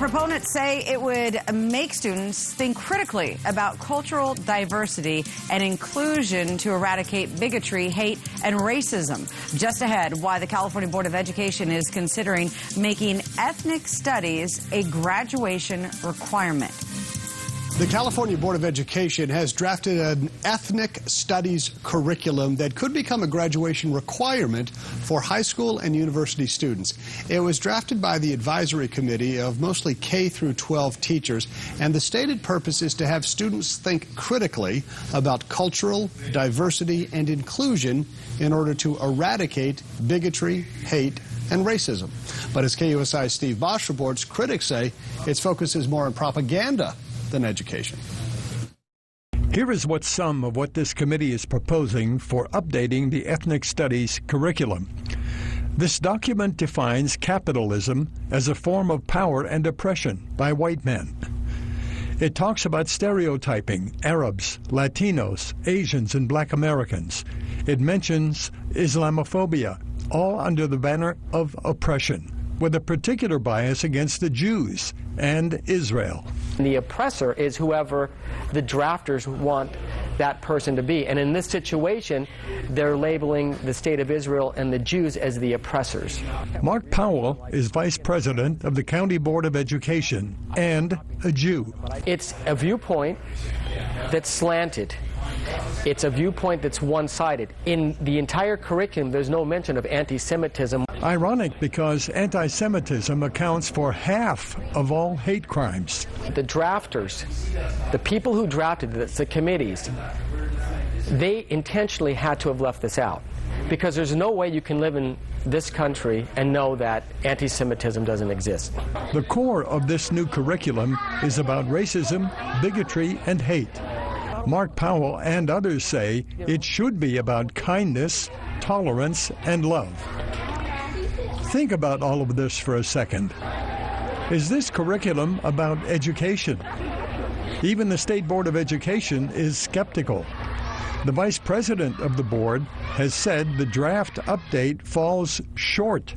Proponents say it would make students think critically about cultural diversity and inclusion to eradicate bigotry, hate, and racism. Just ahead, why the California Board of Education is considering making ethnic studies a graduation requirement. The California Board of Education has drafted an ethnic studies curriculum that could become a graduation requirement for high school and university students. It was drafted by the advisory committee of mostly K through 12 teachers, and the stated purpose is to have students think critically about cultural diversity and inclusion in order to eradicate bigotry, hate, and racism. But as KUSI's Steve Bosch reports, critics say its focus is more on propaganda than education. Here is some of what this committee is proposing for updating the ethnic studies curriculum. This document defines capitalism as a form of power and oppression by white men. It talks about stereotyping Arabs, Latinos, Asians, and Black Americans. It mentions Islamophobia, all under the banner of oppression, with a particular bias against the Jews and Israel. The oppressor is whoever the drafters want that person to be. And in this situation, they're labeling the state of Israel and the Jews as the oppressors. Mark Powell is vice president of the County Board of Education and a Jew. It's a viewpoint that's slanted. It's a viewpoint that's one-sided. In the entire curriculum, there's no mention of anti-Semitism. Ironic, because anti-Semitism accounts for half of all hate crimes. The drafters, the people who drafted this, the committees, they intentionally had to have left this out, because there's no way you can live in this country and know that anti-Semitism doesn't exist. The core of this new curriculum is about racism, bigotry, and hate. Mark Powell and others say it should be about kindness, tolerance, and love. Think about all of this for a second. Is this curriculum about education? Even the State Board of Education is skeptical. The vice president of the board has said the draft update falls short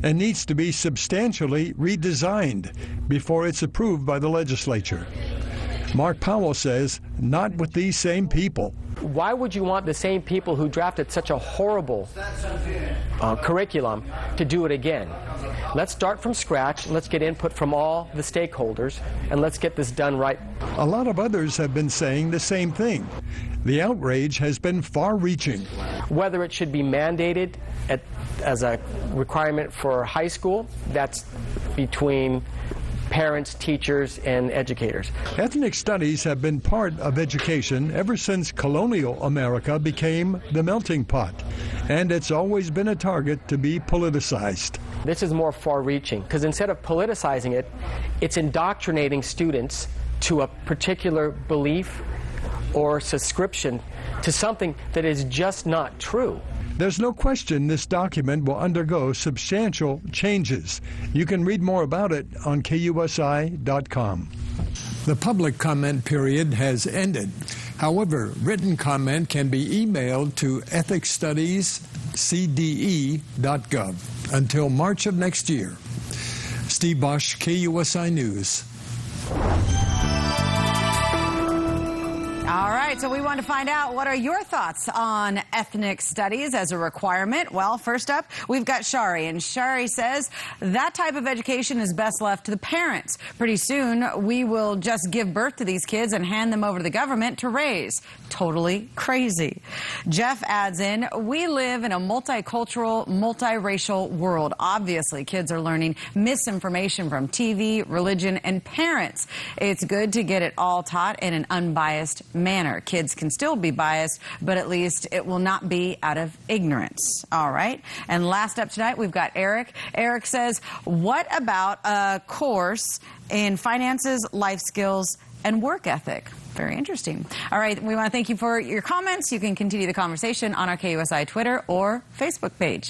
and needs to be substantially redesigned before it's approved by the legislature. Mark Powell says, not with these same people. Why would you want the same people who drafted such a horrible curriculum to do it again? Let's start from scratch, let's get input from all the stakeholders, and let's get this done right. A lot of others have been saying the same thing. The outrage has been far-reaching. Whether it should be mandated as a requirement for high school, that's between parents, teachers, and educators. Ethnic studies have been part of education ever since colonial America became the melting pot, and it's always been a target to be politicized. This is more far-reaching, because instead of politicizing it, it's indoctrinating students to a particular belief or subscription to something that is just not true. There's no question this document will undergo substantial changes. You can read more about it on KUSI.com. The public comment period has ended. However, written comment can be emailed to ethicstudiescde.gov until March of next year. Steve Bosch, KUSI News. All right, so we want to find out, what are your thoughts on ethnic studies as a requirement? Well, first up, we've got Shari, and Shari says that type of education is best left to the parents. Pretty soon, we will just give birth to these kids and hand them over to the government to raise. Totally crazy. Jeff adds in, we live in a multicultural, multiracial world. Obviously, kids are learning misinformation from TV, religion, and parents. It's good to get it all taught in an unbiased manner. Kids can still be biased, but at least it will not be out of ignorance. All right. And last up tonight, we've got Eric. Eric says, what about a course in finances, life skills, and work ethic? Very interesting. All right. We want to thank you for your comments. You can continue the conversation on our KUSI Twitter or Facebook page.